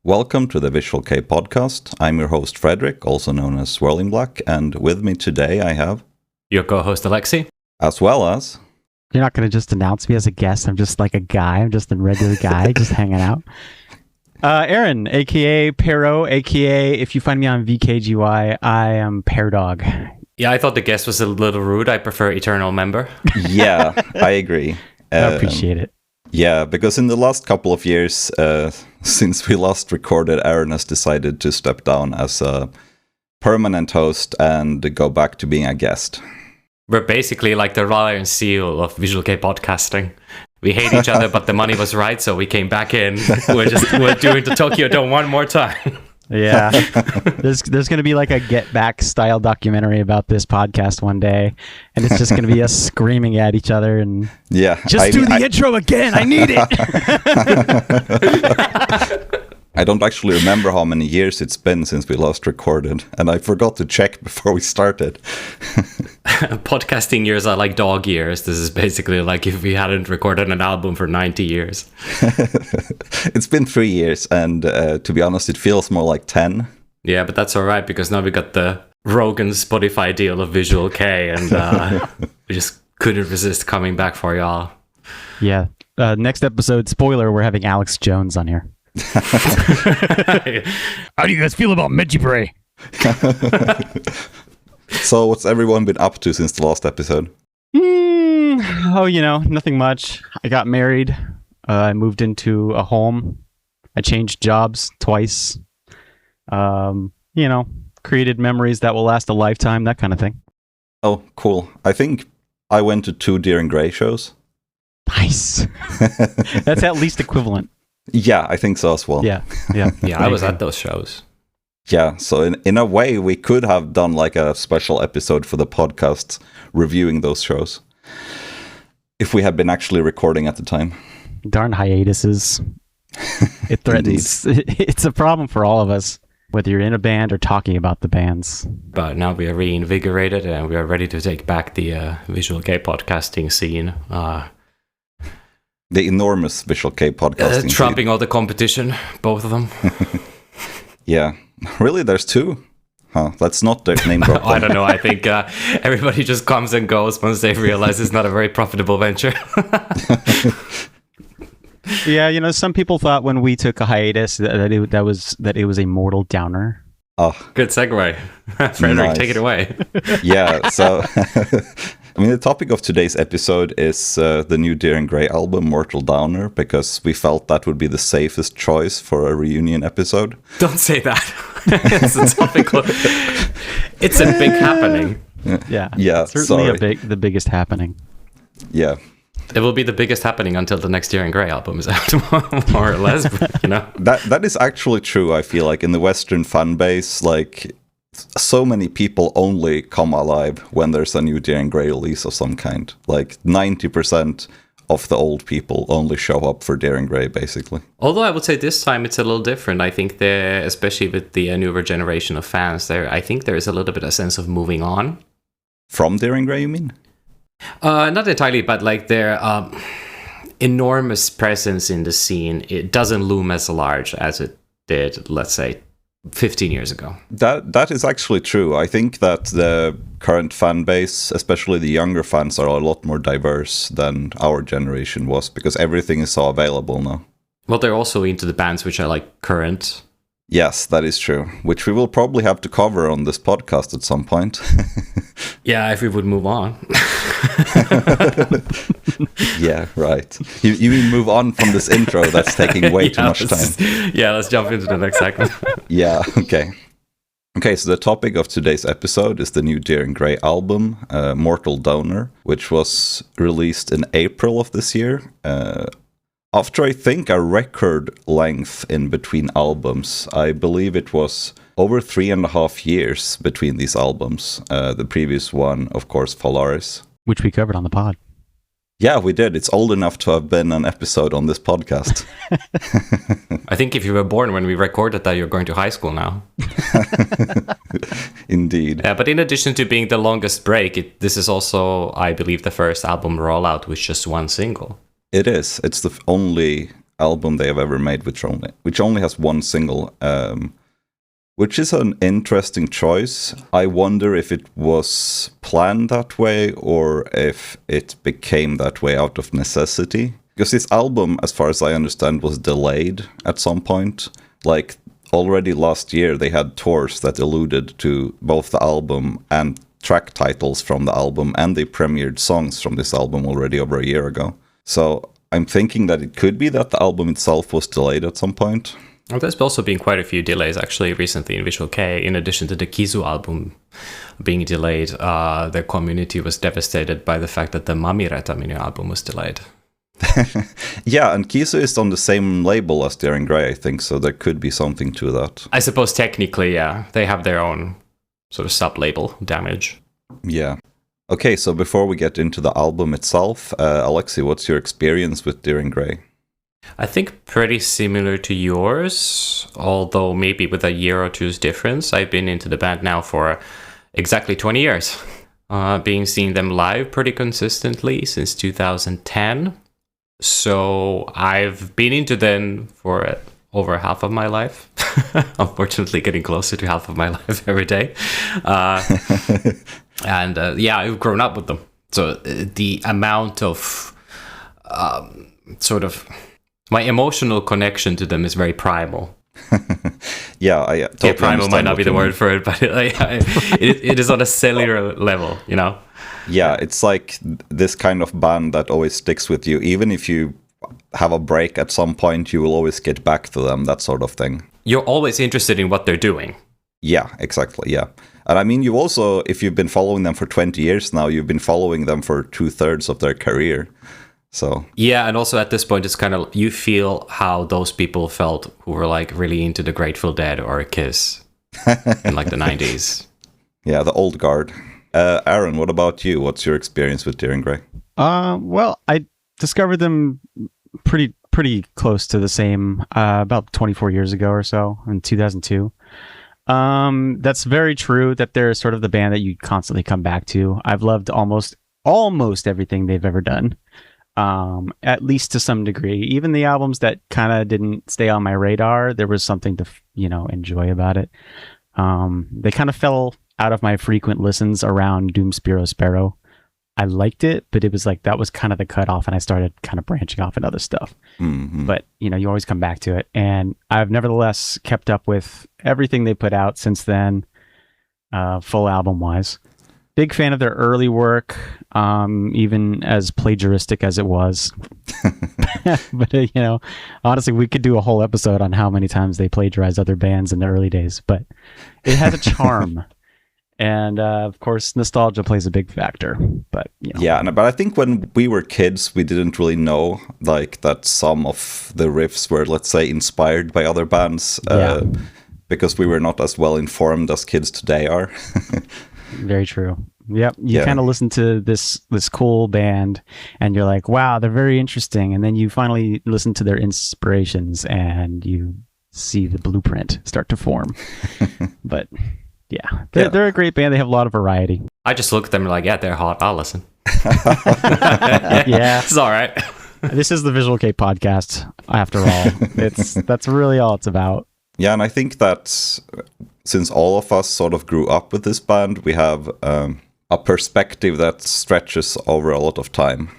Welcome to the Visual K podcast. I'm your host Frederick, also known as Swirling Black, and with me today I have your co-host Alexi, as well as... You're not going to just announce me as a guest. I'm just like a guy. I'm just a regular guy, just hanging out. Aaron, a.k.a. Pero, a.k.a. if you find me on VKGY, I am Pear Dog. Yeah, I thought the guest was a little rude. I prefer Eternal Member. Yeah, I agree. I appreciate it. Yeah, because in the last couple of years, since we last recorded, Aaron has decided to step down as a permanent host and go back to being a guest. We're basically like the Ryan Seal of Visual K podcasting. We hate each other, but the money was right, so we came back in. We're doing the Tokyo Dome one more time. Yeah, there's going to be like a Get Back style documentary about this podcast one day, and it's just going to be us screaming at each other and do the intro again. I need it. I don't actually remember how many years it's been since we last recorded, and I forgot to check before we started. Podcasting years are like dog years. This is basically like if we hadn't recorded an album for 90 years. It's been 3 years, and to be honest, it feels more like 10. Yeah, but that's all right, because now we got the Rogan Spotify deal of Visual K, and we just couldn't resist coming back for y'all. Yeah. Next episode, spoiler, we're having Alex Jones on here. How do you guys feel about Medjugorje? So what's everyone been up to since the last episode? Nothing much. I got married. I moved into a home. I changed jobs twice. Created memories that will last a lifetime, that kind of thing. Oh, cool. I think I went to 2 Deer and Grey shows. Nice. That's at least equivalent. Yeah, I think so as well. Yeah. I was at those shows. Yeah, so in a way, we could have done like a special episode for the podcast reviewing those shows if we had been actually recording at the time. Darn hiatuses. It threatens. It's a problem for all of us, whether you're in a band or talking about the bands. But now we are reinvigorated and we are ready to take back the Visual K podcasting scene. The enormous Visual K podcasting trumping all the competition, both of them. Yeah. Really, there's 2? Huh, let's not name drop them. I don't know. I think everybody just comes and goes once they realize it's not a very profitable venture. Yeah, some people thought when we took a hiatus that it was a mortal downer. Oh, good segue. Frederick, nice. Take it away. Yeah, so... the topic of today's episode is the new Deer and Grey album, Mortal Downer, because we felt that would be the safest choice for a reunion episode. Don't say that. It's a topical... It's a big happening. Yeah, certainly the biggest happening. Yeah. It will be the biggest happening until the next Deer and Grey album is out, more or less. But, That is actually true, I feel like, in the Western fan base, like... So many people only come alive when there's a new Deer and Grey release of some kind. Like 90% of the old people only show up for Deer and Grey, basically. Although I would say this time it's a little different. I think especially with the newer generation of fans, I think there is a little bit of a sense of moving on. From Deer and Grey, you mean? Not entirely, but like their enormous presence in the scene, it doesn't loom as large as it did, let's say, 15 years ago. That is actually true. I think that the current fan base, especially the younger fans, are a lot more diverse than our generation was, because everything is so available now. Well, they're also into the bands which are like current. Yes, that is true, which we will probably have to cover on this podcast at some point. Yeah, if we would move on. Yeah, right. You mean move on from this intro that's taking way too much time. Yeah, let's jump into the next segment. Yeah, okay. Okay, so the topic of today's episode is the new Deer and Grey album, Mortal Downer, which was released in April of this year. After, I think, a record length in between albums. I believe it was over 3.5 years between these albums. The previous one, of course, Polaris. Which we covered on the pod. Yeah, we did. It's old enough to have been an episode on this podcast. I think if you were born when we recorded that, you're going to high school now. Indeed. Yeah, but in addition to being the longest break, this is also, I believe, the first album rollout with just one single. It is. It's the only album they have ever made, which only has one single, which is an interesting choice. I wonder if it was planned that way or if it became that way out of necessity. Because this album, as far as I understand, was delayed at some point. Like, already last year, they had tours that alluded to both the album and track titles from the album, and they premiered songs from this album already over a year ago. So I'm thinking that it could be that the album itself was delayed at some point. Well, there's also been quite a few delays actually recently in Visual K. In addition to the Kizu album being delayed, their community was devastated by the fact that the Mamireta mini album was delayed. Yeah, and Kizu is on the same label as Daring Grey, I think, so there could be something to that. I suppose technically, yeah, they have their own sort of sub-label, Damage. Yeah. Okay, so before we get into the album itself, Alexi, what's your experience with Daring Grey? I think pretty similar to yours, although maybe with a year or two's difference. I've been into the band now for exactly 20 years. Being seeing them live pretty consistently since 2010. So I've been into them for over half of my life. Unfortunately, getting closer to half of my life every day. And yeah, I've grown up with them. So the amount of sort of my emotional connection to them is very primal. Yeah, I totally primal might not be the word for it, but it is on a cellular level, you know? Yeah, it's like this kind of band that always sticks with you. Even if you have a break at some point, you will always get back to them, that sort of thing. You're always interested in what they're doing. Yeah, exactly, yeah. And I mean, you also, if you've been following them for 20 years now, you've been following them for 2/3 of their career. So yeah, and also at this point, it's kind of, you feel how those people felt who were like really into the Grateful Dead or Kiss in like the 90s. Yeah, the old guard. Aaron, what about you? What's your experience with Daring Grey? Well, I discovered them pretty close to the same, about 24 years ago or so, in 2002. That's very true that they're sort of the band that you constantly come back to. I've loved almost everything they've ever done, at least to some degree. Even the albums that kind of didn't stay on my radar, there was something to enjoy about it. They kind of fell out of my frequent listens around Doom Spiro Sparrow. I liked it, but it was like that was kind of the cutoff, and I started kind of branching off in other stuff. Mm-hmm. But you always come back to it, and I've nevertheless kept up with everything they put out since then, full album wise. Big fan of their early work, even as plagiaristic as it was. But honestly, we could do a whole episode on how many times they plagiarized other bands in the early days. But it has a charm. And of course, nostalgia plays a big factor. But yeah, but I think when we were kids, we didn't really know like that some of the riffs were, let's say, inspired by other bands, because we were not as well informed as kids today are. Very true. Yep. You kind of listen to this cool band, and you're like, wow, they're very interesting. And then you finally listen to their inspirations, and you see the blueprint start to form. But yeah, they're a great band. They have a lot of variety. I just look at them and like, yeah, they're hot. I'll listen. Yeah. It's all right. This is the Visual K podcast, after all. That's really all it's about. Yeah, and I think that since all of us sort of grew up with this band, we have a perspective that stretches over a lot of time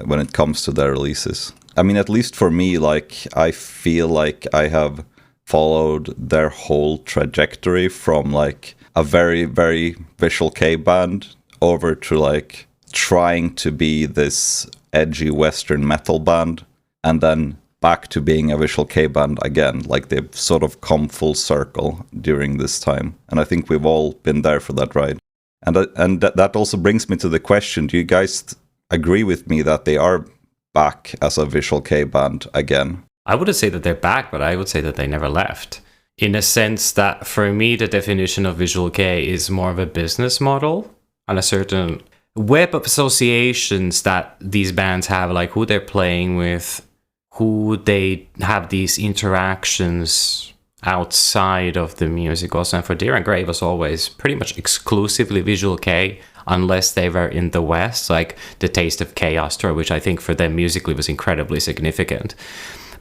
when it comes to their releases. I mean, at least for me, like, I feel like I have followed their whole trajectory from like a very, very Visual K band over to like trying to be this edgy Western metal band, and then back to being a Visual K band again. Like, they've sort of come full circle during this time, and I think we've all been there for that ride. And that also brings me to the question: do you guys agree with me that they are back as a Visual K band again? I wouldn't say that they're back, but I would say that they never left. In a sense that, for me, the definition of Visual K is more of a business model and a certain web of associations that these bands have, like who they're playing with, who they have these interactions outside of the music also. And for Daring Grey, it was always pretty much exclusively Visual K, unless they were in the West, like the Taste of Chaos tour, which I think for them musically was incredibly significant.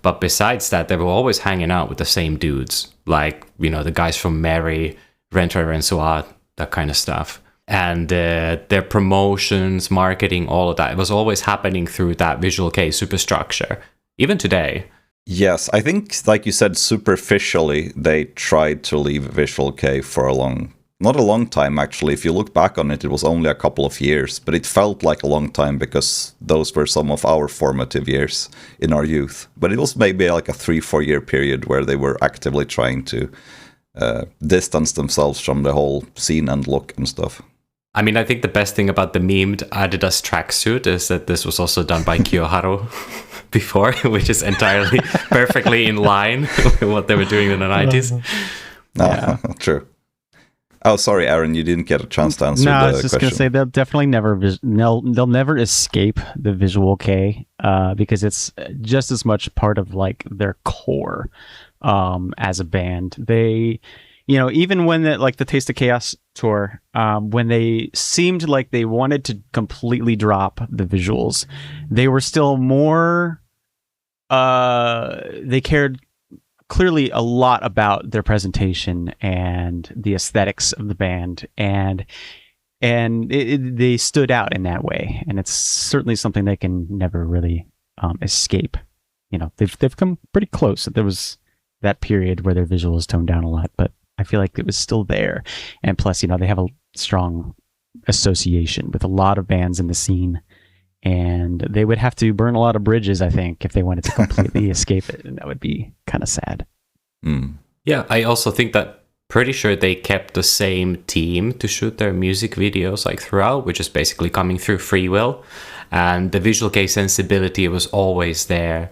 But besides that, they were always hanging out with the same dudes, like, the guys from Mary, Renter Rensoir, that kind of stuff. And their promotions, marketing, all of that, it was always happening through that Visual Kei superstructure, even today. Yes, I think, like you said, superficially, they tried to leave Visual Kei for not a long time, actually. If you look back on it, it was only a couple of years, but it felt like a long time because those were some of our formative years in our youth. But it was maybe like a 3-4 year period where they were actively trying to distance themselves from the whole scene and look and stuff. I mean, I think the best thing about the memed Adidas tracksuit is that this was also done by Kiyoharu before, which is entirely perfectly in line with what they were doing in the 90s. Yeah, true. Oh, sorry, Aaron, you didn't get a chance to answer the question. No, I was just going to say they'll definitely they'll never escape the Visual Kei because it's just as much part of like their core as a band. They, even when the Taste of Chaos tour, when they seemed like they wanted to completely drop the visuals, they were still more, they cared clearly a lot about their presentation and the aesthetics of the band, and they stood out in that way, and it's certainly something they can never really escape. They've come pretty close. There was that period where their visuals toned down a lot, but I feel like it was still there. And plus, they have a strong association with a lot of bands in the scene, and they would have to burn a lot of bridges, I think, if they wanted to completely escape it, and that would be kind of sad. Yeah, I also think that pretty sure they kept the same team to shoot their music videos throughout, which is basically coming through Free Will, and the Visual Kei sensibility was always there.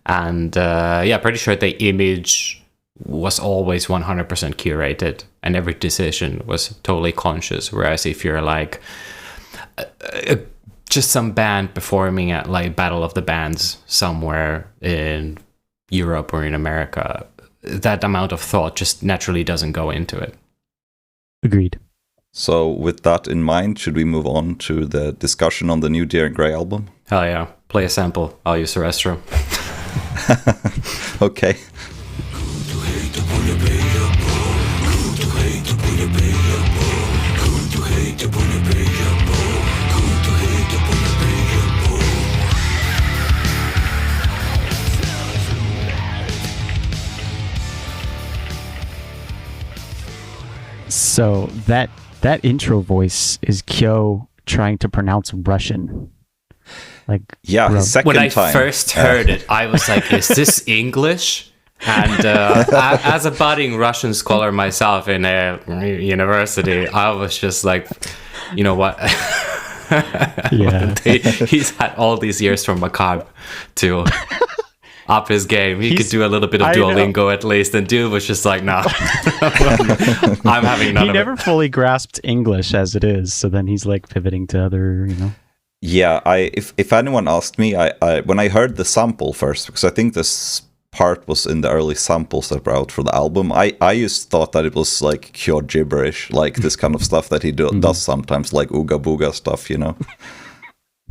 And pretty sure the image was always 100% curated, and every decision was totally conscious. Whereas if you're just some band performing at Battle of the Bands somewhere in Europe or in America, that amount of thought just naturally doesn't go into it. Agreed. So with that in mind, should we move on to the discussion on the new Dear and Grey album? Hell yeah. Play a sample. I'll use the restroom. Okay. So that intro voice is Kyo trying to pronounce Russian. His second when I time. first heard it, I was like, is this English? And as a budding Russian scholar myself in a university, I was just like, you know what? Yeah. He's had all these years from Macabre to up his game. He could do a little bit of Duolingo at least, and dude was just like, nah. I'm having none of it. He never fully grasped English as it is, so then he's pivoting to other, Yeah, if anyone asked me, I when I heard the sample first, because I think this part was in the early samples that were out for the album, I just thought that it was pure gibberish, this kind of stuff that he does sometimes, Ooga Booga stuff,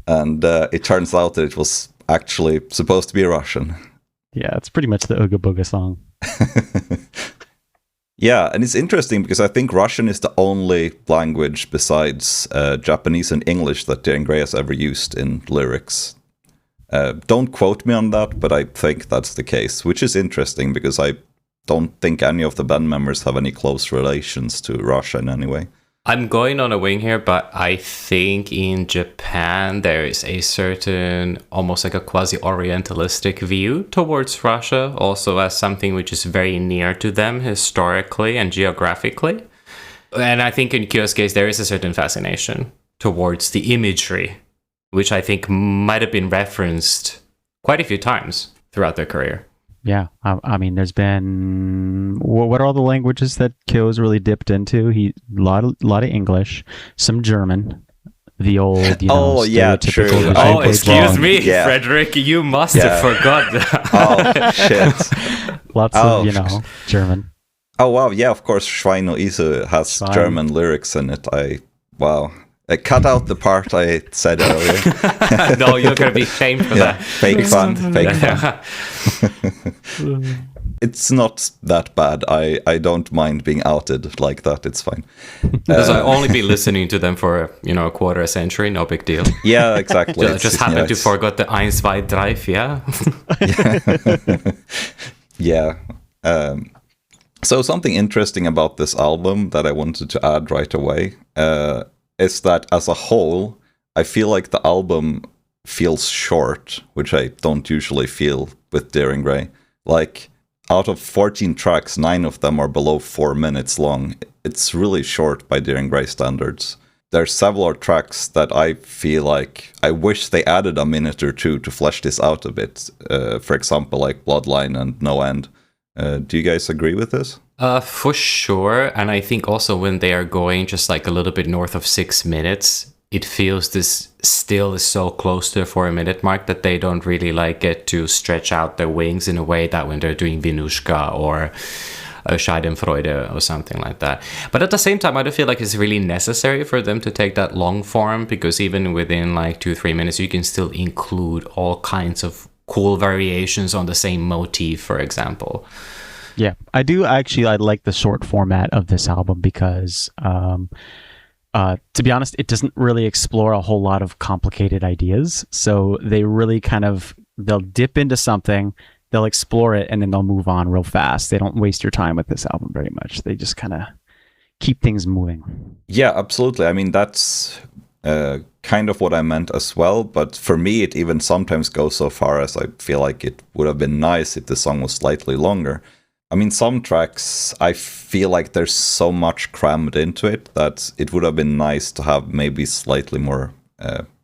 And it turns out that it was actually supposed to be Russian. Yeah, it's pretty much the Ooga Booga song. Yeah, and it's interesting because I think Russian is the only language besides Japanese and English that Dear and Grey has ever used in lyrics. Don't quote me on that, but I think that's the case, which is interesting because I don't think any of the band members have any close relations to Russia in any way. I'm going on a wing here, but I think in Japan there is a certain, almost like a quasi-orientalistic view towards Russia, also as something which is very near to them historically and geographically. And I think in Kyo's case, there is a certain fascination towards the imagery, which I think might have been referenced quite a few times throughout their career. Yeah, I mean, there's been what are all the languages that Kyo's really dipped into? A lot of English, some German, the old true. Oh, excuse me, yeah. Frederick, you must have forgotten. Oh shit! Lots of German. Oh wow, yeah, of course, Schweino Iso has German lyrics in it. Wow. Cut out the part I said earlier. No, you're going to be shamed for that. Fake fun. It's not that bad. I don't mind being outed like that. It's fine. Because I've only been listening to them for a quarter a century. No big deal. Yeah, exactly. Just happened to forget the 1, 2, 3, yeah. Yeah. So something interesting about this album that I wanted to add right away is that as a whole, I feel like the album feels short, which I don't usually feel with Daring Grey. Like, out of 14 tracks, 9 of them are below 4 minutes long. It's really short by Daring Grey standards. There's several tracks that I feel like I wish they added a minute or two to flesh this out a bit. For example, like Bloodline and No End. Do you guys agree with this? For sure. And I think also when they are going just like a little bit north of 6 minutes, it feels this still is so close to the 4 minute mark that they don't really like get to stretch out their wings in a way that when they're doing Vinushka or Schadenfreude or something like that. But at the same time, I don't feel like it's really necessary for them to take that long form, because even within like 2-3 minutes, you can still include all kinds of cool variations on the same motif, for example. Yeah, I do actually. I like the short format of this album because, to be honest, it doesn't really explore a whole lot of complicated ideas. So they really they'll dip into something, they'll explore it, and then they'll move on real fast. They don't waste your time with this album very much. They just kind of keep things moving. Yeah, absolutely. I mean, that's kind of what I meant as well. But for me, it even sometimes goes so far as I feel like it would have been nice if the song was slightly longer. I mean, some tracks, I feel like there's so much crammed into it that it would have been nice to have maybe slightly more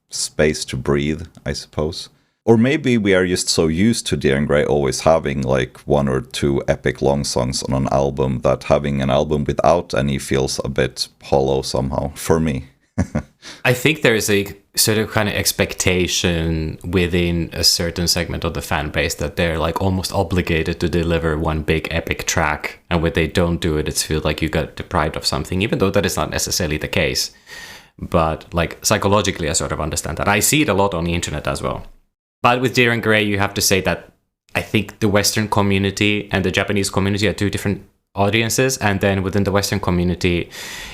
space to breathe, I suppose. Or maybe we are just so used to Daring Grey always having like 1 or 2 epic long songs on an album that having an album without any feels a bit hollow somehow, for me. I think there is a sort of kind of expectation within a certain segment of the fan base that they're like almost obligated to deliver one big epic track, and when they don't do it, it's feels like you got deprived of something, even though that is not necessarily the case. But like psychologically, I sort of understand that. I see it a lot on the internet as well. But with Daring Grey, you have to say that I think the Western community and the Japanese community are two different audiences, and then within the Western community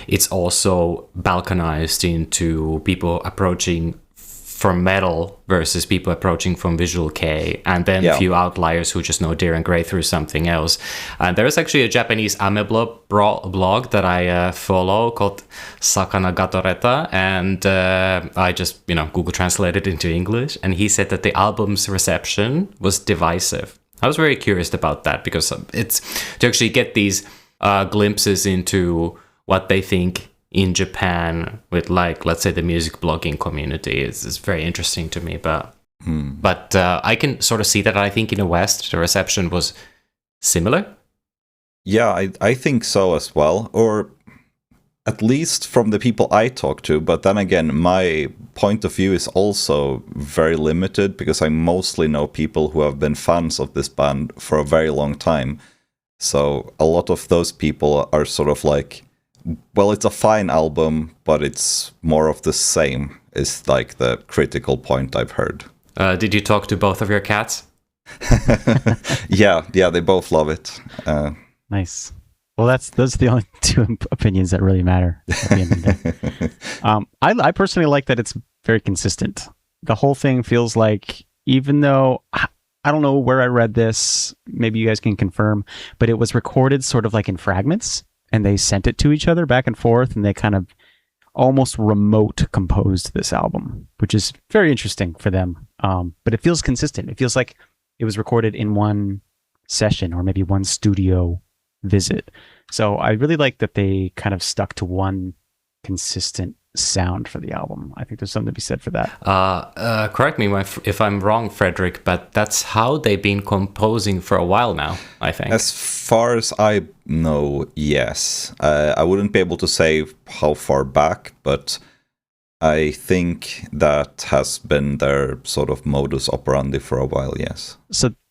it's also balkanized into people approaching from metal versus people approaching from visual K, and then a few outliers who just know Daring Grey through something else. And there is actually a Japanese anime blog that I follow called Sakana Gatoreta, and I just Google translated into English, and he said that the album's reception was divisive. I was very curious about that, because it's to actually get these glimpses into what they think in Japan with, like, let's say the music blogging community is very interesting to me. But I can sort of see that. I think in the West the reception was similar. Yeah, I think so as well, or at least from the people I talk to. But then again, my point of view is also very limited, because I mostly know people who have been fans of this band for a very long time. So a lot of those people are sort of like, well, it's a fine album, but it's more of the same, is like the critical point I've heard. Did you talk to both of your cats? Yeah, they both love it. Nice. Well, those are the only two opinions that really matter at the end of the day. I personally like that it's very consistent. The whole thing feels like, even though I don't know where I read this, maybe you guys can confirm, but it was recorded sort of like in fragments, and they sent it to each other back and forth, and they kind of almost remote composed this album, which is very interesting for them. But it feels consistent. It feels like it was recorded in one session, or maybe one studio visit. So I really like that they kind of stuck to one consistent sound for the album. I think there's something to be said for that. Correct me if I'm wrong, Frederick, but that's how they've been composing for a while now, I think. As far as I know, yes. I wouldn't be able to say how far back, but I think that has been their sort of modus operandi for a while, yes.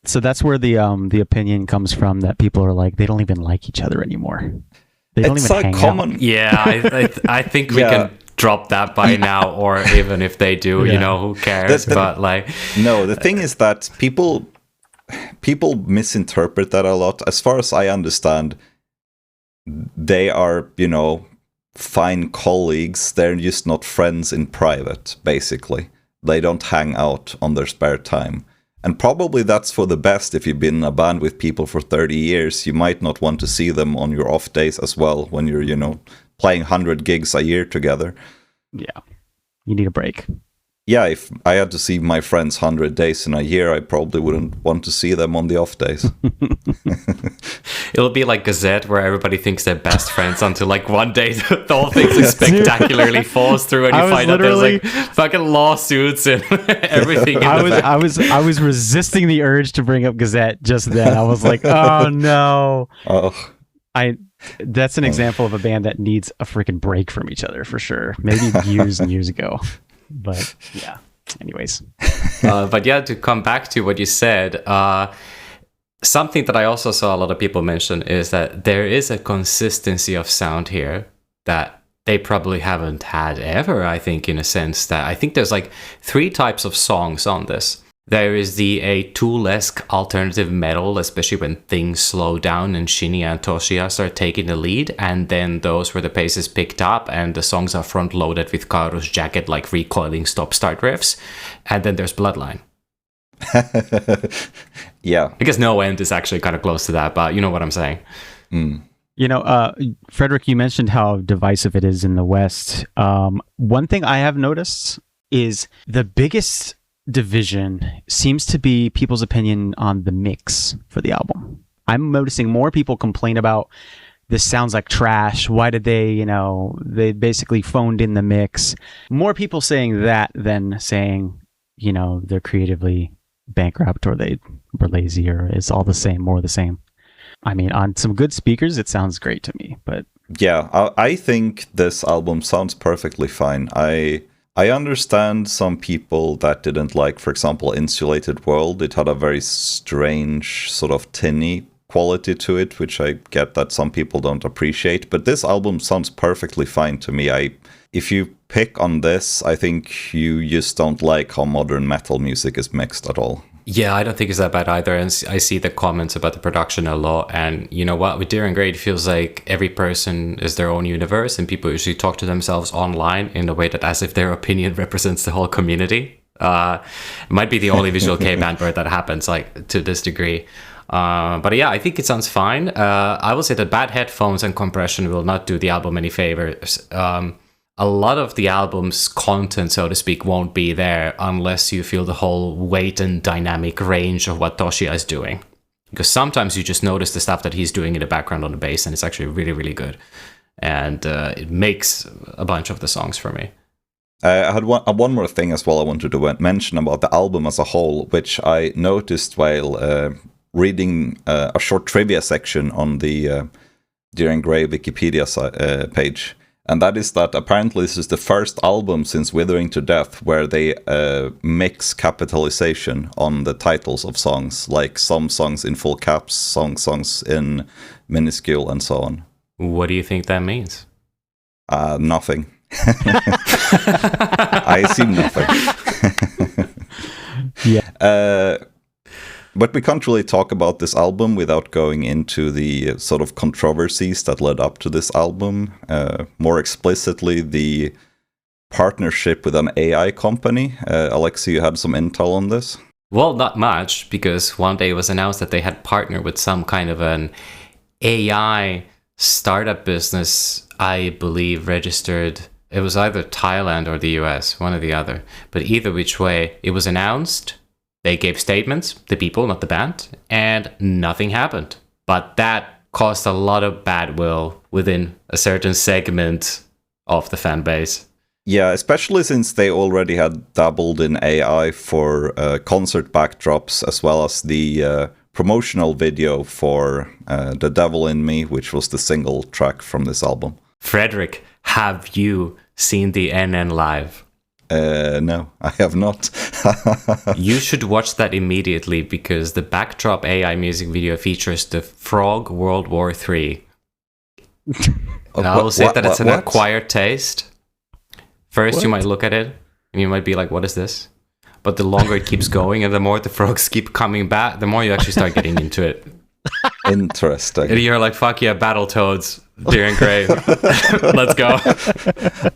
So that's where the opinion comes from, that people are like, they don't even like each other anymore. They don't it's even a hang common... out. Yeah, I think we can dropped that by now, or even if they do, who cares? But like, no, the thing is that people misinterpret that a lot. As far as I understand, they are, fine colleagues. They're just not friends in private, basically. They don't hang out on their spare time. And probably that's for the best. If you've been in a band with people for 30 years, you might not want to see them on your off days as well when you're, playing 100 gigs a year together. Yeah. You need a break. Yeah, if I had to see my friends 100 days in a year, I probably wouldn't want to see them on the off days. It'll be like Gazette, where everybody thinks they're best friends until like one day the whole thing spectacularly falls through, and you find out there's like fucking lawsuits and everything. I was resisting the urge to bring up Gazette just then. I was like, oh no. Oh. That's an example of a band that needs a freaking break from each other for sure. Maybe years and years ago. But yeah, anyways. But yeah, to come back to what you said, something that I also saw a lot of people mention is that there is a consistency of sound here that they probably haven't had ever, I think, in a sense that I think there's like 3 types of songs on this. There is a Tool-esque alternative metal, especially when things slow down and Shinya and Toshiya start taking the lead, and then those where the pace is picked up and the songs are front-loaded with Kaoru's jacket, like recoiling stop-start riffs, and then there's Bloodline. Yeah. I guess No End is actually kind of close to that, but you know what I'm saying. Mm. Frederick, you mentioned how divisive it is in the West. One thing I have noticed is the biggest division seems to be people's opinion on the mix for the album. I'm noticing more people complain about this sounds like trash. Why did they basically phoned in the mix. More people saying that than saying, they're creatively bankrupt or they were lazy or it's all the same, more the same. I mean, on some good speakers, it sounds great to me, but yeah, I think this album sounds perfectly fine. I understand some people that didn't like, for example, Insulated World. It had a very strange sort of tinny quality to it, which I get that some people don't appreciate. But this album sounds perfectly fine to me. If you pick on this, I think you just don't like how modern metal music is mixed at all. Yeah, I don't think it's that bad either. And I see the comments about the production a lot. And you know what? With Dear and Great, it feels like every person is their own universe. And people usually talk to themselves online in a way that as if their opinion represents the whole community. It might be the only Visual K band where that happens, like to this degree. But yeah, I think it sounds fine. I will say that bad headphones and compression will not do the album any favors. A lot of the album's content, so to speak, won't be there unless you feel the whole weight and dynamic range of what Toshiya is doing. Because sometimes you just notice the stuff that he's doing in the background on the bass, and it's actually really, really good. And it makes a bunch of the songs for me. I had one more thing as well I wanted to mention about the album as a whole, which I noticed while reading a short trivia section on the Dear and Grey Wikipedia page. And that is that apparently this is the first album since Withering to Death where they mix capitalization on the titles of songs, like some songs in full caps, songs in minuscule, and so on. What do you think that means? Nothing. I see nothing. Yeah. But we can't really talk about this album without going into the sort of controversies that led up to this album. More explicitly, the partnership with an AI company. Alexi, you had some intel on this? Well, not much, because one day it was announced that they had partnered with some kind of an AI startup business, I believe registered. It was either Thailand or the US, one or the other. But either which way, it was announced. They gave statements, the people, not the band, and nothing happened. But that caused a lot of bad will within a certain segment of the fan base. Yeah, especially since they already had dabbled in AI for concert backdrops, as well as the promotional video for The Devil in Me, which was the single track from this album. Frederick, have you seen the NN live? No, I have not. You should watch that immediately, because the backdrop AI music video features the Frog World War III. I will say that it's an acquired taste. First, you might look at it and you might be like, what is this? But the longer it keeps going and the more the frogs keep coming back, the more you actually start getting into it. Interesting. And you're like, fuck yeah, Battletoads, Deer and Grey. Let's go.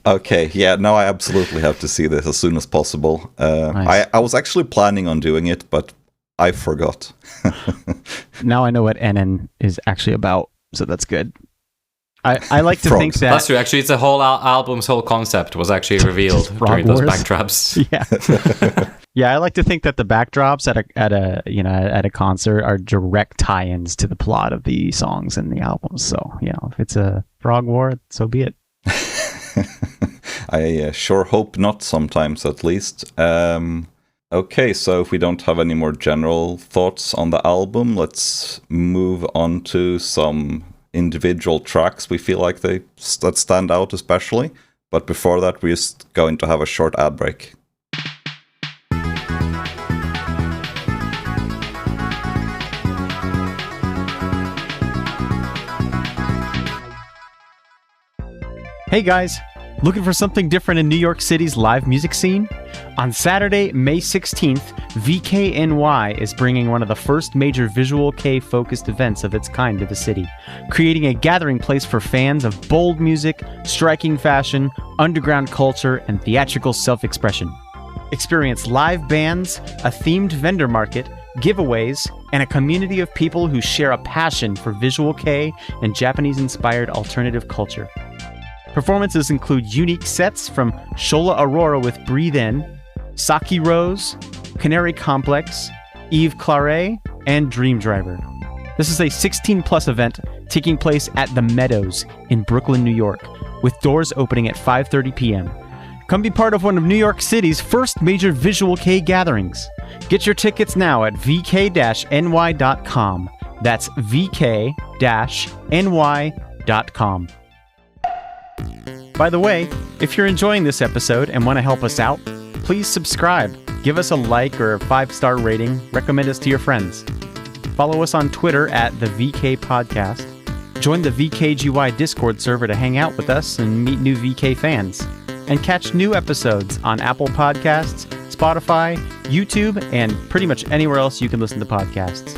Okay, yeah, no, I absolutely have to see this as soon as possible. Nice. I was actually planning on doing it, but I forgot. Now I know what NN is actually about, so that's good. I like to think that... That's true. Actually, it's a whole album's whole concept was actually revealed during those backdrops. Yeah. Yeah, I like to think that the backdrops at a concert are direct tie-ins to the plot of the songs and the albums. So, if it's a frog war, so be it. I sure hope not sometimes, at least. Okay, so if we don't have any more general thoughts on the album, let's move on to some individual tracks we feel like that stand out especially. But before that, we're just going to have a short ad break. Hey guys, looking for something different in New York City's live music scene? On Saturday, May 16th, VKNY is bringing one of the first major Visual K focused events of its kind to the city, creating a gathering place for fans of bold music, striking fashion, underground culture, and theatrical self-expression. Experience live bands, a themed vendor market, giveaways, and a community of people who share a passion for Visual K and Japanese-inspired alternative culture. Performances include unique sets from Shola Aurora with Breathe In, Saki Rose, Canary Complex, Eve Claret, and Dream Driver. This is a 16-plus event taking place at The Meadows in Brooklyn, New York, with doors opening at 5:30 p.m. Come be part of one of New York City's first major Visual K gatherings. Get your tickets now at vk-ny.com. That's vk-ny.com. By the way, if you're enjoying this episode and want to help us out, please subscribe, give us a like or a 5-star rating, recommend us to your friends. Follow us on Twitter at the VK Podcast. Join the VKGY Discord server to hang out with us and meet new VK fans. And catch new episodes on Apple Podcasts, Spotify, YouTube, and pretty much anywhere else you can listen to podcasts.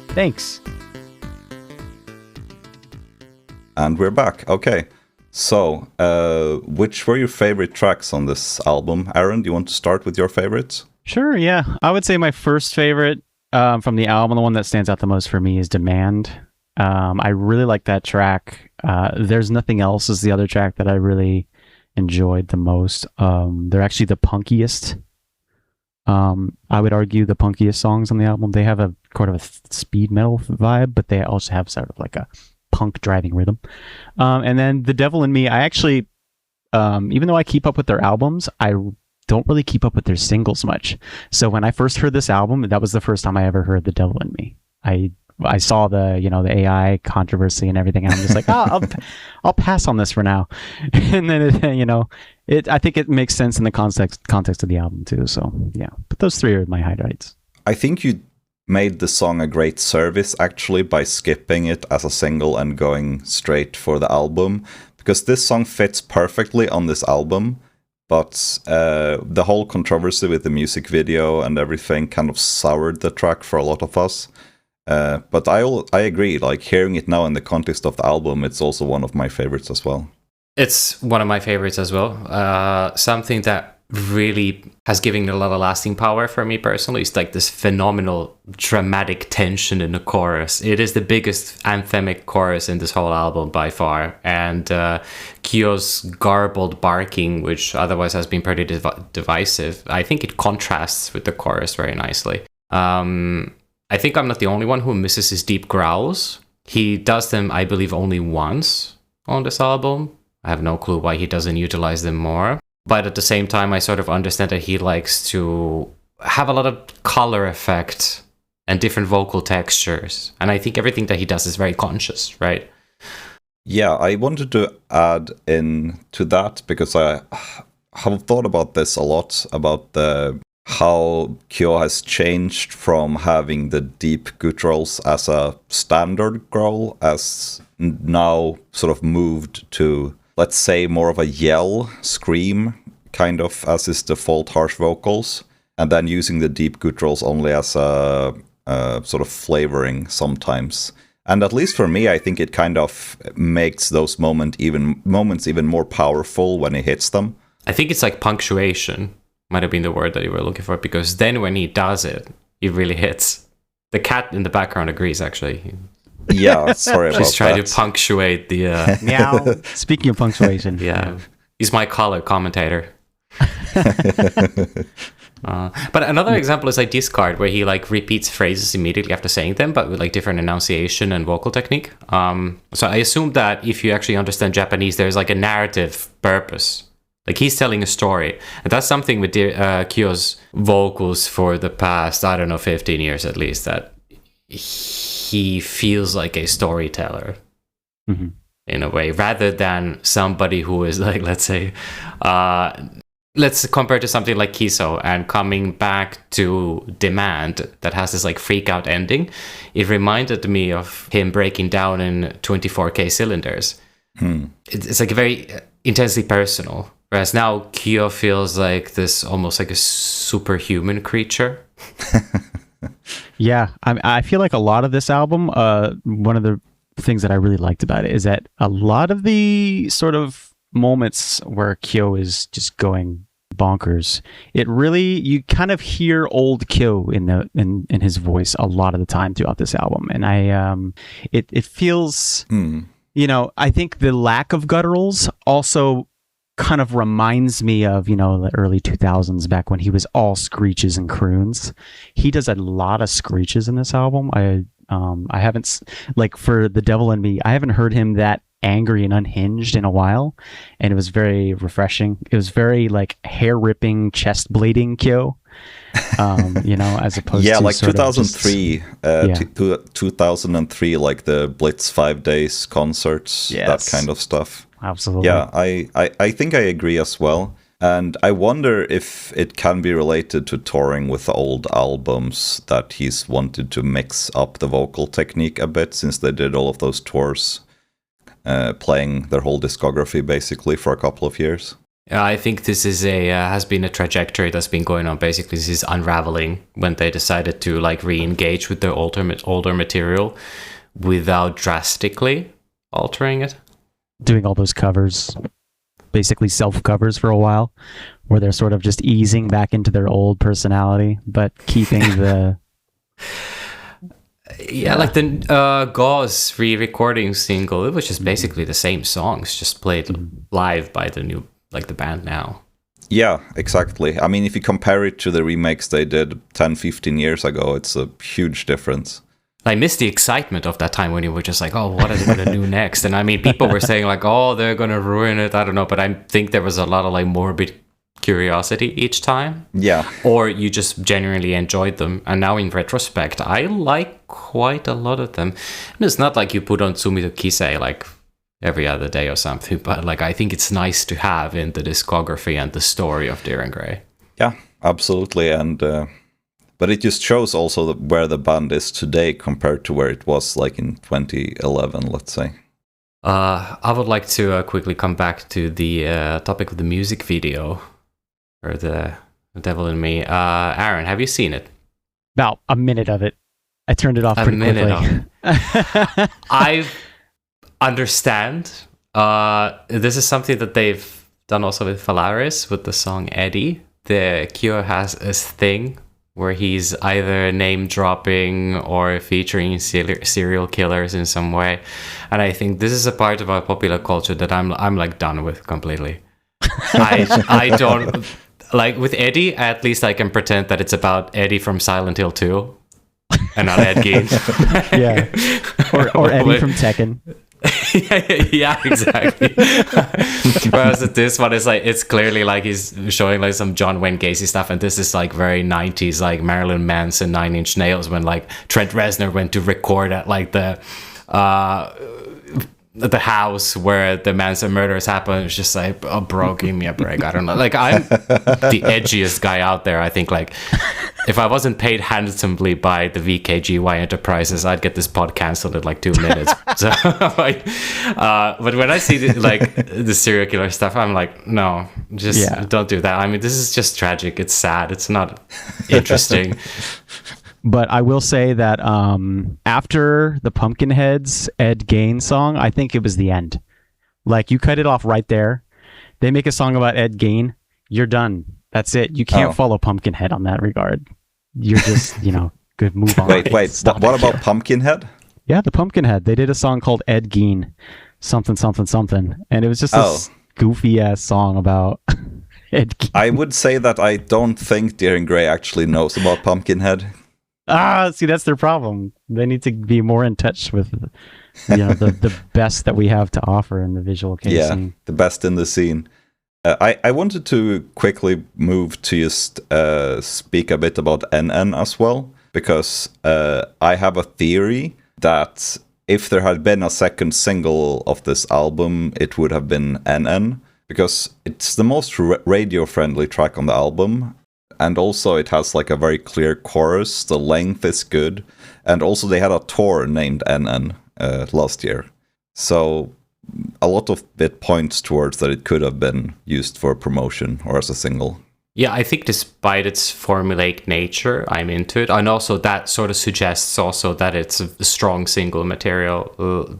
Thanks. And we're back. Okay. So, which were your favorite tracks on this album? Aaron, do you want to start with your favorites? Sure, yeah. I would say my first favorite from the album, the one that stands out the most for me, is Demand. I really like that track. There's Nothing Else is the other track that I really enjoyed the most. They're actually the punkiest. I would argue the punkiest songs on the album. They have a kind of a speed metal vibe, but they also have sort of like a punk driving rhythm. And then The Devil in Me, I actually, even though I keep up with their albums, I don't really keep up with their singles much. So when I first heard this album, that was the first time I ever heard The Devil in Me. I saw the the AI controversy and everything, and I'm just like, I'll pass on this for now. And then I think it makes sense in the context of the album too. So yeah, but those three are my highlights. I think you made the song a great service actually by skipping it as a single and going straight for the album, because this song fits perfectly on this album, but the whole controversy with the music video and everything kind of soured the track for a lot of us. But I agree, like hearing it now in the context of the album, it's also one of my favorites as well. It's one of my favorites as well. Something that really has given a lot of lasting power for me personally is like this phenomenal dramatic tension in the chorus. It is the biggest anthemic chorus in this whole album by far, and Kyo's garbled barking, which otherwise has been pretty divisive, I think it contrasts with the chorus very nicely. I think I'm not the only one who misses his deep growls. He does them, I believe, only once on this album. I have no clue why he doesn't utilize them more. But at the same time, I sort of understand that he likes to have a lot of color effect and different vocal textures. And I think everything that he does is very conscious, right? Yeah, I wanted to add in to that because I have thought about this a lot, about how Kyo has changed from having the deep gutturals as a standard growl, as now sort of moved to, let's say, more of a yell, scream kind of as his default harsh vocals, and then using the deep gutturals only as a sort of flavoring sometimes. And at least for me, I think it kind of makes those moments even more powerful when he hits them. I think it's like punctuation might have been the word that you were looking for, because then when he does it, it really hits. The cat in the background agrees, actually. Yeah, sorry about that. She's trying to punctuate the... Meow. Speaking of punctuation. Yeah. He's my color commentator. But another example is like Discard, where he like repeats phrases immediately after saying them, but with like different enunciation and vocal technique. So I assume that if you actually understand Japanese, there's like a narrative purpose. Like he's telling a story. And that's something with Kyo's vocals for the past, 15 years at least, that he feels like a storyteller in a way, rather than somebody who is like, let's say, let's compare to something like Kiso and coming back to Demand that has this like freak out ending. It reminded me of him breaking down in 24K cylinders. It's like very intensely personal. Whereas now Kyo feels like this almost like a superhuman creature. Yeah, I feel like a lot of this album, one of the things that I really liked about it is that a lot of the sort of moments where Kyo is just going bonkers, it really, you kind of hear old Kyo in his voice a lot of the time throughout this album, and it feels, I think the lack of gutturals also kind of reminds me of, the early 2000s, back when he was all screeches and croons. He does a lot of screeches in this album. I haven't, like for The Devil in Me, I haven't heard him that angry and unhinged in a while, and it was very refreshing. It was very like hair ripping, chest bleeding Kyo, as opposed to like sort 2003, 2003, like the Blitz 5 days concerts, that kind of stuff. Absolutely. Yeah, I think I agree as well. And I wonder if it can be related to touring with old albums, that he's wanted to mix up the vocal technique a bit, since they did all of those tours, playing their whole discography basically for a couple of years. Yeah, I think this is has been a trajectory that's been going on. Basically, this is unraveling when they decided to like re-engage with their older material without drastically altering it. Doing all those covers, basically self-covers for a while, where they're sort of just easing back into their old personality, but keeping the... like the Gauze re-recording single, it was just basically the same songs, just played live by the band now. Yeah, exactly. I mean, if you compare it to the remakes they did 10-15 years ago, it's a huge difference. I miss the excitement of that time when you were just like, oh, what are they going to do next? And I mean, people were saying like, oh, they're going to ruin it. I don't know. But I think there was a lot of like morbid curiosity each time. Yeah. Or you just genuinely enjoyed them. And now in retrospect, I like quite a lot of them. And it's not like you put on Tsumito Kisei like every other day or something. But like, I think it's nice to have in the discography and the story of Dir en grey. Yeah, absolutely. And... but it just shows also where the band is today compared to where it was like in 2011, let's say. I would like to quickly come back to the topic of the music video, or the Devil in Me. Aaron, have you seen it? About a minute of it. I turned it off pretty quickly. I understand. This is something that they've done also with Phalaris, with the song Eddie. The Kyo has this thing where he's either name dropping or featuring serial killers in some way, and I think this is a part of our popular culture that I'm like done with completely. I don't like with Eddie. At least I can pretend that it's about Eddie from Silent Hill 2, and not Ed Gein. Yeah, or Eddie from Tekken. Yeah, exactly. Whereas this one is like, it's clearly like he's showing like some John Wayne Gacy stuff, and this is like very 90s, like Marilyn Manson, 9 Inch Nails, when like Trent Reznor went to record at like the the house where the Manson murders happen. It's just like, oh, bro, give me a break. I don't know. Like, I'm the edgiest guy out there. I think, like, if I wasn't paid handsomely by the VKGY Enterprises, I'd get this pod canceled in like 2 minutes. So, like, but when I see the serial killer stuff, I'm like, no, just don't do that. I mean, this is just tragic. It's sad. It's not interesting. But I will say that after the Pumpkinheads Ed Gein song, I think it was the end. Like, you cut it off right there. They make a song about Ed Gein. You're done. That's it. You can't follow Pumpkinhead on that regard. You're just, good, move on. Wait. What about Pumpkinhead? Yeah, the Pumpkinhead. They did a song called Ed Gein, something, something, something. And it was just this goofy-ass song about Ed Gein. I would say that I don't think Deering Gray actually knows about Pumpkinhead. See, that's their problem. They need to be more in touch with, the best that we have to offer in the visual case scene. The best in the scene. I wanted to quickly move to just speak a bit about NN as well, because I have a theory that if there had been a second single of this album, it would have been NN, because it's the most radio-friendly track on the album. And also it has like a very clear chorus, the length is good, and also they had a tour named NN last year. So a lot of it points towards that it could have been used for promotion or as a single. Yeah, I think despite its formulaic nature, I'm into it. And also that sort of suggests also that it's a strong single material.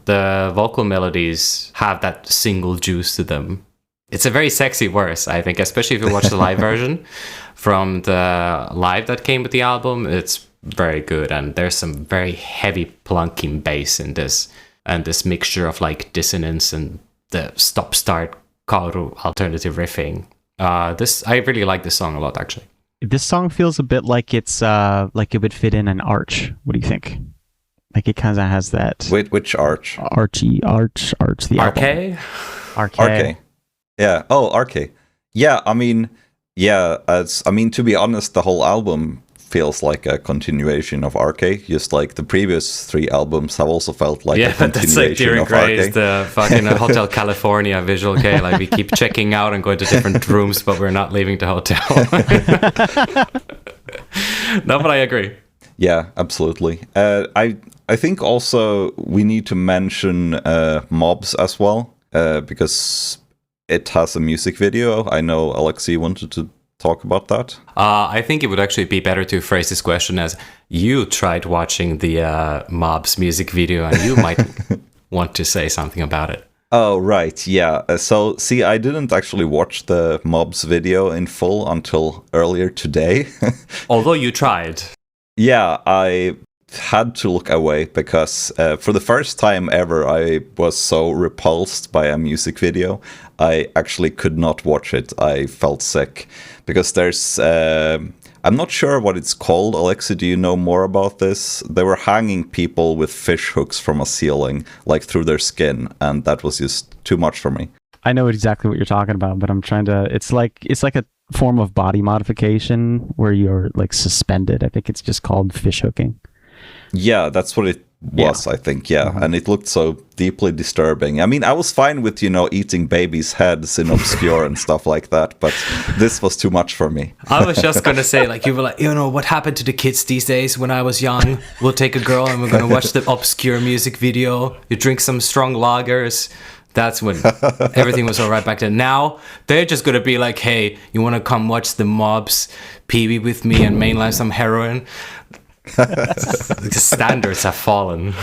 The vocal melodies have that single juice to them. It's a very sexy verse, I think, especially if you watch the live version from the live that came with the album. It's very good, and there's some very heavy plunking bass in this, and this mixture of like dissonance and the stop-start kaoru alternative riffing. I really like this song a lot, actually. This song feels a bit like it's like it would fit in an arch. What do you think? Like, it kind of has that. Wait, which arch? Arch. The album. RK? Yeah. Oh, RK. Yeah. I mean, to be honest, the whole album feels like a continuation of RK. Just like the previous 3 albums have also felt like a continuation that's like Deering Gray is RK. the fucking Hotel California visual K. Like, we keep checking out and going to different rooms, but we're not leaving the hotel. No, but I agree. Yeah, absolutely. I think also we need to mention Mobs as well, because it has a music video. I know Alexei wanted to talk about that. I think it would actually be better to phrase this question as, you tried watching the Mobs music video and you might want to say something about it. Oh, right. Yeah. So, see, I didn't actually watch the Mobs video in full until earlier today. Although you tried. Yeah, I had to look away because for the first time ever, I was so repulsed by a music video. I actually could not watch it. I felt sick because there's... I'm not sure what it's called. Alexei, do you know more about this? They were hanging people with fish hooks from a ceiling, like through their skin, and that was just too much for me. I know exactly what you're talking about, but I'm trying to... It's like a form of body modification where you're like suspended. I think it's just called fish hooking. Yeah, that's what it was, I think, and it looked so deeply disturbing. I mean, I was fine with, eating babies' heads in Obscure and stuff like that, but this was too much for me. I was just going to say, like, you were like, what happened to the kids these days when I was young? We'll take a girl and we're going to watch the Obscure music video. You drink some strong lagers. That's when everything was all right back then. Now, they're just going to be like, hey, you want to come watch the Mobs PB with me and mainline some heroin? The standards have fallen.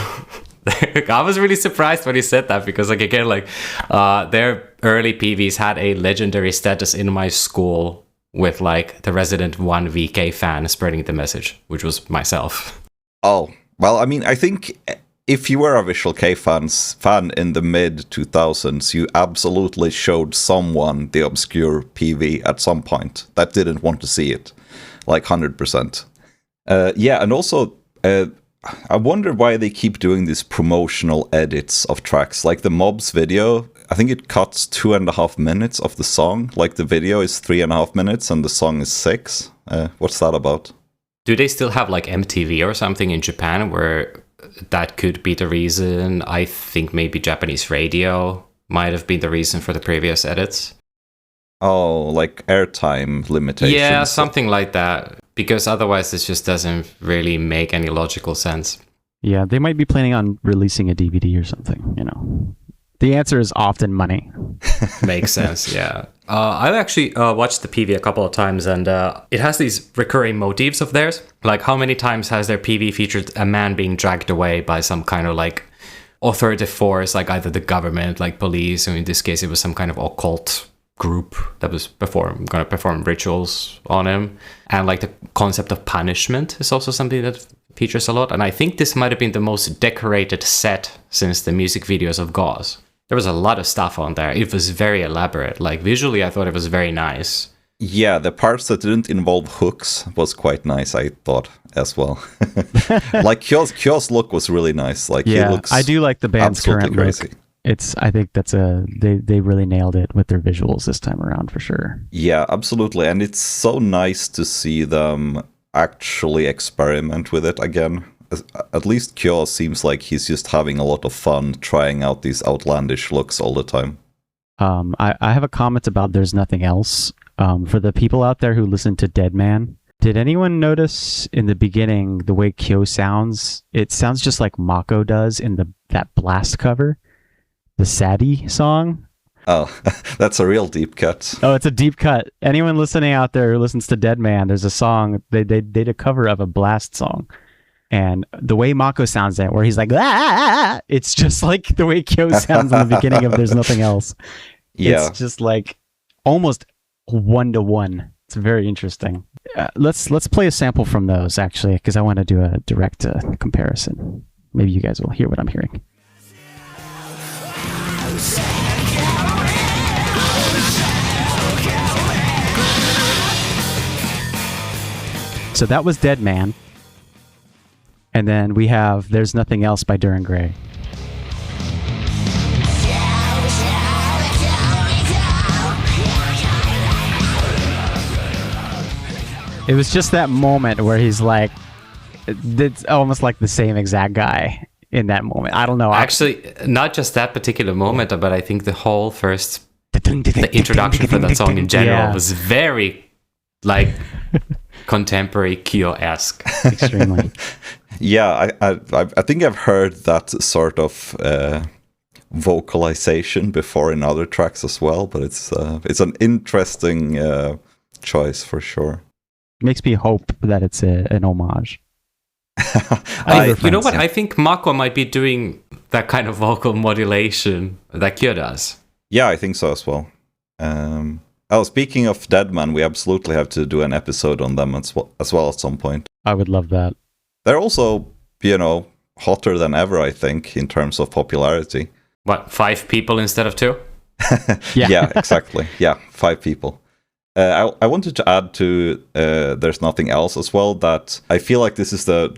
I was really surprised when he said that because, like, again, like, their early PVs had a legendary status in my school with, like, the resident 1 VK fan spreading the message, which was myself. Oh, well, I mean, I think if you were a Visual K fan in the mid-2000s, you absolutely showed someone the Obscure PV at some point that didn't want to see it, like 100%. And also, I wonder why they keep doing these promotional edits of tracks. Like the Mobs video, I think it cuts 2.5 minutes of the song. Like the video is 3.5 minutes and the song is 6. What's that about? Do they still have like MTV or something in Japan where that could be the reason. I think maybe Japanese radio might have been the reason for the previous edits. Oh, like airtime limitations. Yeah, something like that. Because otherwise this just doesn't really make any logical sense. Yeah, they might be planning on releasing a DVD or something, you know. The answer is often money. Makes sense, yeah. I've actually watched the PV a couple of times, and it has these recurring motifs of theirs. Like, how many times has their PV featured a man being dragged away by some kind of, like, authoritative force, like either the government, like police, or in this case it was some kind of occult group that was going to perform rituals on him. And, like, the concept of punishment is also something that features a lot. And I think this might have been the most decorated set since the music videos of Gauze. There was a lot of stuff on there. It was very elaborate. Like, visually, I thought it was very nice. Yeah, the parts that didn't involve hooks was quite nice, I thought, as well. Like, Kyo's look was really nice. Like, yeah, he looks I do like the band's current crazy. Look. I think they really nailed it with their visuals this time around, for sure. Yeah, absolutely. And it's so nice to see them actually experiment with it again. At least Kyo seems like he's just having a lot of fun trying out these outlandish looks all the time. I have a comment about There's Nothing Else. For the people out there who listen to Dead Man, did anyone notice in the beginning the way Kyo sounds? It sounds just like Mako does in that Blast cover, the Sadie song. Oh, that's a real deep cut. Oh, it's a deep cut. Anyone listening out there who listens to Dead Man, there's a song, they did a cover of a Blast song. And the way Mako sounds there, where he's like, ah, it's just like the way Kyo sounds in the beginning of There's Nothing Else. Yeah. It's just like almost 1-to-1. It's very interesting. Let's play a sample from those, actually, because I want to do a direct comparison. Maybe you guys will hear what I'm hearing. So that was Dead Man. And then we have There's Nothing Else by Duran Gray. It was just that moment where he's like, it's almost like the same exact guy in that moment. I don't know. Actually, not just that particular moment, but I think the whole the introduction for that song in general was very, like, contemporary Kyo-esque. Extremely. Yeah, I think I've heard that sort of vocalization before in other tracks as well, but it's an interesting choice for sure. Makes me hope that it's an homage. You know what? I think Mako might be doing that kind of vocal modulation that Kyo does. Yeah, I think so as well. Speaking of Deadman, we absolutely have to do an episode on them as well at some point. I would love that. They're also, hotter than ever, I think, in terms of popularity. What, 5 people instead of 2? Yeah, exactly. Yeah, 5 people. I wanted to add to There's Nothing Else as well, that I feel like this is the,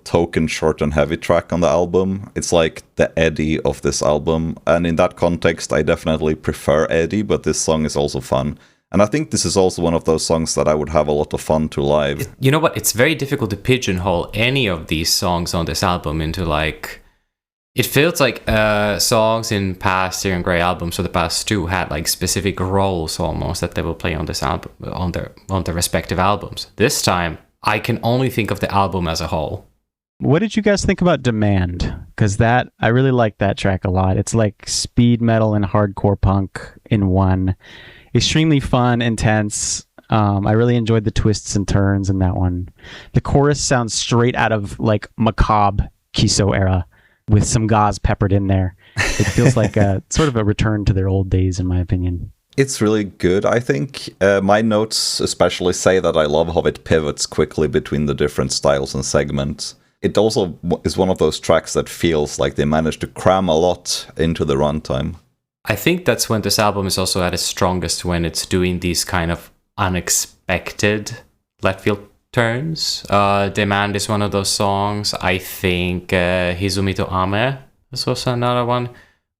token short and heavy track on the album. It's like the Eddie of this album. And in that context, I definitely prefer Eddie, but this song is also fun. And I think this is also one of those songs that I would have a lot of fun to live. You know what? It's very difficult to pigeonhole any of these songs on this album into, like... It feels like songs in past Tyrion Grey albums, or the past 2, had like specific roles almost that they will play on this album, on their respective albums. This time, I can only think of the album as a whole. What did you guys think about Demand? Because I really like that track a lot. It's like speed metal and hardcore punk in one. Extremely fun, intense. I really enjoyed the twists and turns in that one. The chorus sounds straight out of like macabre Kiso era, with some gauze peppered in there. It feels like a sort of a return to their old days, in my opinion. It's really good, I think. My notes especially say that I love how it pivots quickly between the different styles and segments. It also is one of those tracks that feels like they managed to cram a lot into the runtime. I think that's when this album is also at its strongest, when it's doing these kind of unexpected left field turns. Demand is one of those songs. I think Hizumi to Ame is also another one.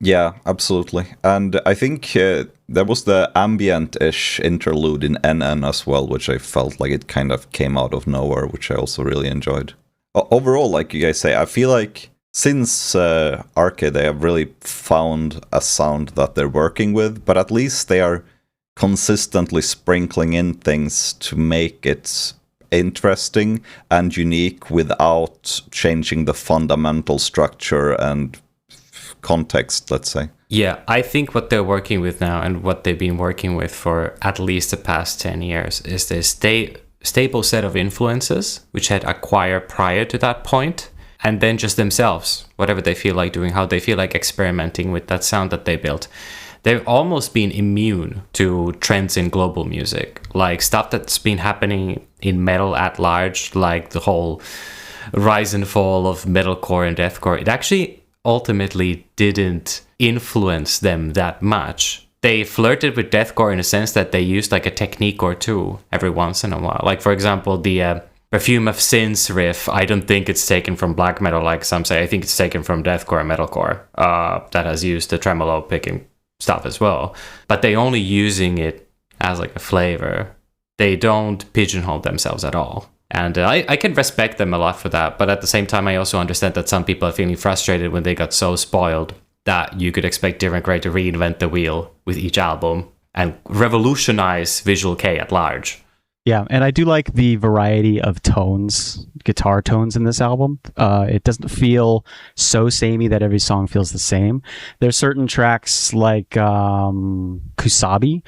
Yeah, absolutely. And I think there was the ambient-ish interlude in NN as well, which I felt like it kind of came out of nowhere, which I also really enjoyed. overall, like you guys say, I feel like since Arcade, they have really found a sound that they're working with, but at least they are consistently sprinkling in things to make it interesting and unique without changing the fundamental structure and context, let's say. Yeah, I think what they're working with now and what they've been working with for at least the past 10 years is this stable set of influences which had acquired prior to that point, and then just themselves, whatever they feel like doing, how they feel like experimenting with that sound that they built. They've almost been immune to trends in global music, like stuff that's been happening in metal at large, like the whole rise and fall of metalcore and deathcore. It actually ultimately didn't influence them that much. They flirted with deathcore in a sense that they used like a technique or two every once in a while. Like, for example, the Perfume of Sins riff, I don't think it's taken from black metal like some say. I think it's taken from deathcore and metalcore that has used the tremolo picking stuff as well. But they only using it as like a flavor. They don't pigeonhole themselves at all. And I can respect them a lot for that. But at the same time, I also understand that some people are feeling frustrated when they got so spoiled that you could expect Different Grey to reinvent the wheel with each album and revolutionize Visual K at large. Yeah, and I do like the variety of tones, guitar tones in this album. It doesn't feel so samey that every song feels the same. There's certain tracks like Kusabi,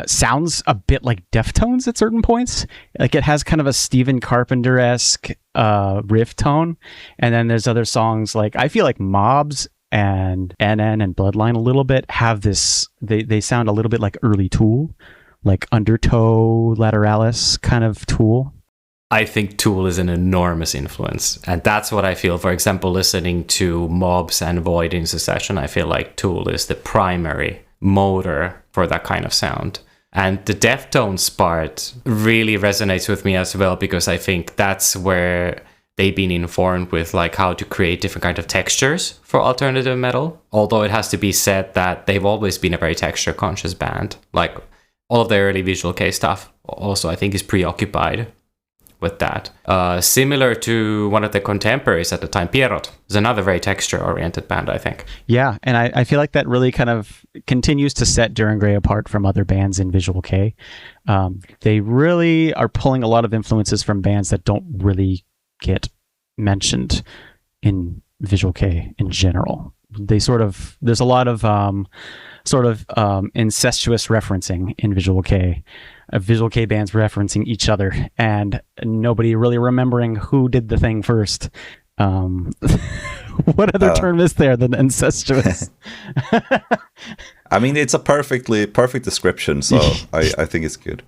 sounds a bit like Deftones at certain points. Like it has kind of a Stephen Carpenter-esque riff tone. And then there's other songs like, I feel like Mobs and NN and Bloodline a little bit have this, they sound a little bit like early Tool, like Undertow, Lateralis kind of Tool. I think Tool is an enormous influence. And that's what I feel. For example, listening to Mobs and Void in succession, I feel like Tool is the primary motor for that kind of sound. And the Deftones part really resonates with me as well, because I think that's where they've been informed with like how to create different kind of textures for alternative metal. Although it has to be said that they've always been a very texture conscious band. Like all of their early Visual K stuff also I think is preoccupied with that. Similar to one of the contemporaries at the time, Pierrot is another very texture-oriented band, I think. Yeah, and I feel like that really kind of continues to set Duran Gray apart from other bands in Visual K. They really are pulling a lot of influences from bands that don't really get mentioned in Visual K in general. They there's a lot of incestuous referencing in Visual K. Visual K bands referencing each other and nobody really remembering who did the thing first. What other term is there than incestuous? I mean, it's a perfect description, so I think it's good.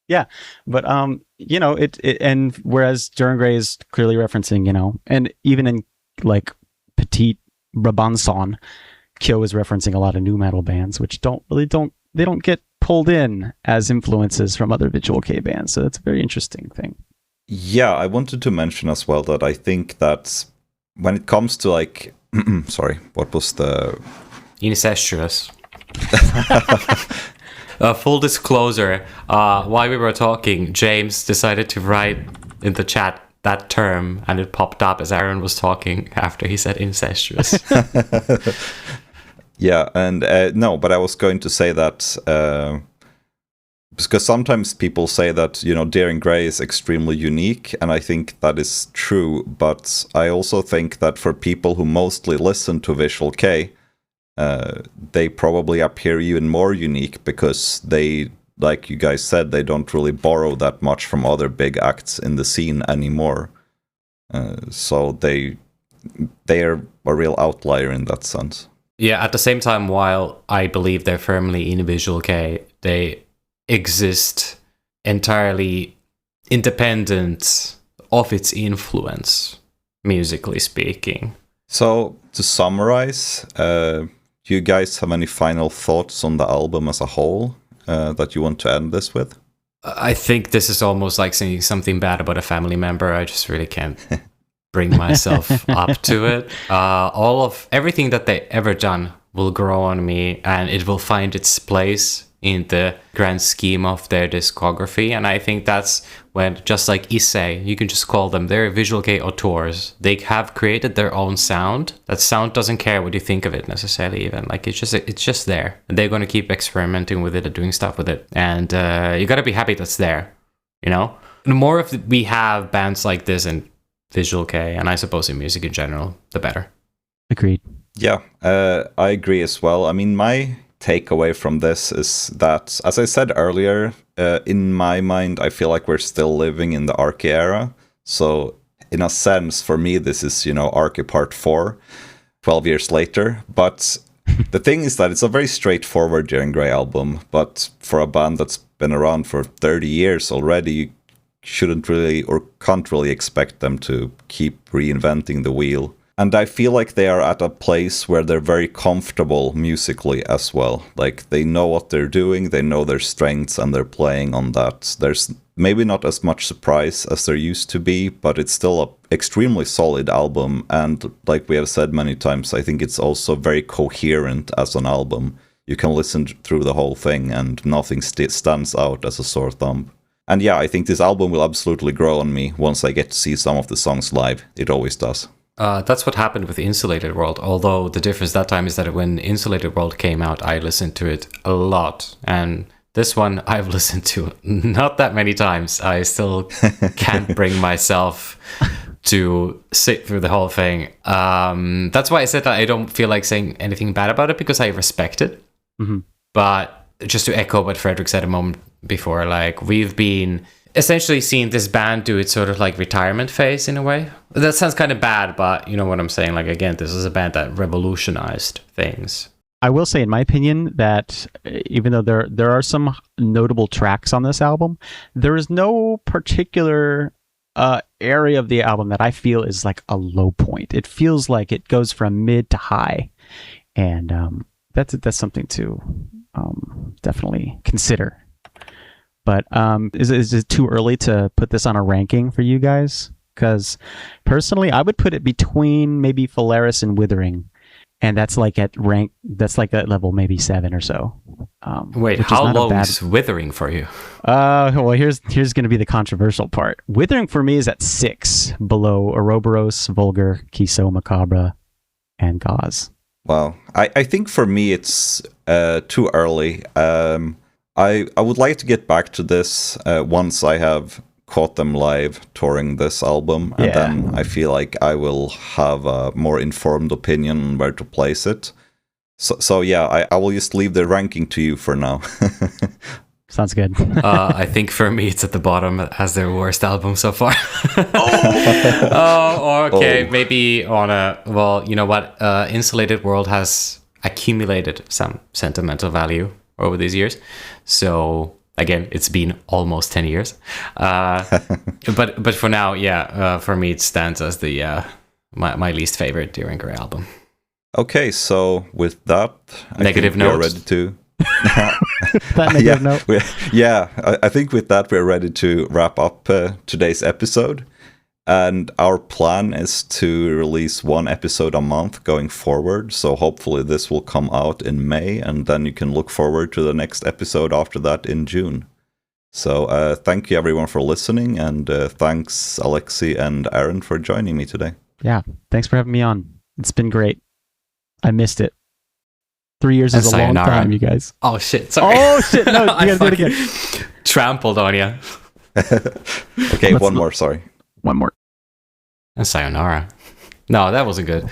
Yeah, but and whereas Duran Gray is clearly referencing, and even in like Petite Brabanson, Kyo is referencing a lot of new metal bands, which don't get pulled in as influences from other Visual K bands. So that's a very interesting thing. Yeah, I wanted to mention as well that I think that when it comes to like, sorry, what was the... Incestuous. Full disclosure, while we were talking, James decided to write in the chat that term, and it popped up as Aaron was talking after he said incestuous. Yeah, and no, but I was going to say that because sometimes people say that, Duran Gray is extremely unique, and I think that is true, but I also think that for people who mostly listen to Visual K, they probably appear even more unique because they, like you guys said, they don't really borrow that much from other big acts in the scene anymore. So they are a real outlier in that sense. Yeah, at the same time, while I believe they're firmly in Visual K, they exist entirely independent of its influence, musically speaking. So, to summarize, do you guys have any final thoughts on the album as a whole that you want to end this with? I think this is almost like saying something bad about a family member. I just really can't bring myself up to it. Everything that they ever done will grow on me, and it will find its place in the grand scheme of their discography. And I think that's when just like Issei, you can just call them, they're visual kei auteurs. They have created their own sound. That sound doesn't care what you think of it necessarily even. Like it's just there. And they're going to keep experimenting with it and doing stuff with it. And you got to be happy that's there, you know? The more if we have bands like this in visual kei, and I suppose in music in general, the better. Agreed. Yeah, I agree as well. I mean, my takeaway from this is that, as I said earlier, in my mind, I feel like we're still living in the Arche era. So, in a sense, for me, this is, Arche Part 4, 12 years later. But the thing is that it's a very straightforward Daring Grey album. But for a band that's been around for 30 years already, you shouldn't really or can't really expect them to keep reinventing the wheel. And I feel like they are at a place where they're very comfortable musically as well. Like, they know what they're doing, they know their strengths, and they're playing on that. There's maybe not as much surprise as there used to be, but it's still an extremely solid album. And like we have said many times, I think it's also very coherent as an album. You can listen through the whole thing, and nothing stands out as a sore thumb. And yeah, I think this album will absolutely grow on me once I get to see some of the songs live. It always does. That's what happened with Insulated World, although the difference that time is that when Insulated World came out, I listened to it a lot. And this one I've listened to not that many times. I still can't bring myself to sit through the whole thing. That's why I said that I don't feel like saying anything bad about it, because I respect it. Mm-hmm. But just to echo what Frederick said a moment before, like, we've been essentially seeing this band do its sort of like retirement phase in a way. That sounds kind of bad, but you know what I'm saying? Like, again, this is a band that revolutionized things. I will say, in my opinion, that even though there are some notable tracks on this album, there is no particular area of the album that I feel is like a low point. It feels like it goes from mid to high, and that's something to definitely consider. But is it too early to put this on a ranking for you guys? Because personally, I would put it between maybe Phalaris and Withering, and that's like at level maybe 7 or so. Wait, how low is Withering for you? Well, here's going to be the controversial part. Withering for me is at 6, below Ouroboros, Vulgar, Kiso, Macabre, and Gauze. Wow, I think for me it's too early. I would like to get back to this once I have caught them live touring this album, and then I feel like I will have a more informed opinion on where to place it. So yeah, I will just leave the ranking to you for now. Sounds good. I think for me it's at the bottom as their worst album so far. Okay. Maybe on a, well, you know what? Insulated World has accumulated some sentimental value over these years. So again, it's been almost 10 years. But for now, for me it stands as the my least favorite Daring Grey album. Okay, so with that, negative note. We're ready to. That negative note. I think with that we're ready to wrap up today's episode. And our plan is to release one episode a month going forward. So hopefully this will come out in May, and then you can look forward to the next episode after that in June. So thank you everyone for listening, and thanks Alexi and Aaron for joining me today. Yeah, thanks for having me on. It's been great. I missed it. 3 years is a long time, you guys. Oh shit, sorry. Oh shit, no, you gotta do it again. Trampled on you. Okay, one more, sorry. One more. And sayonara. No, that wasn't good.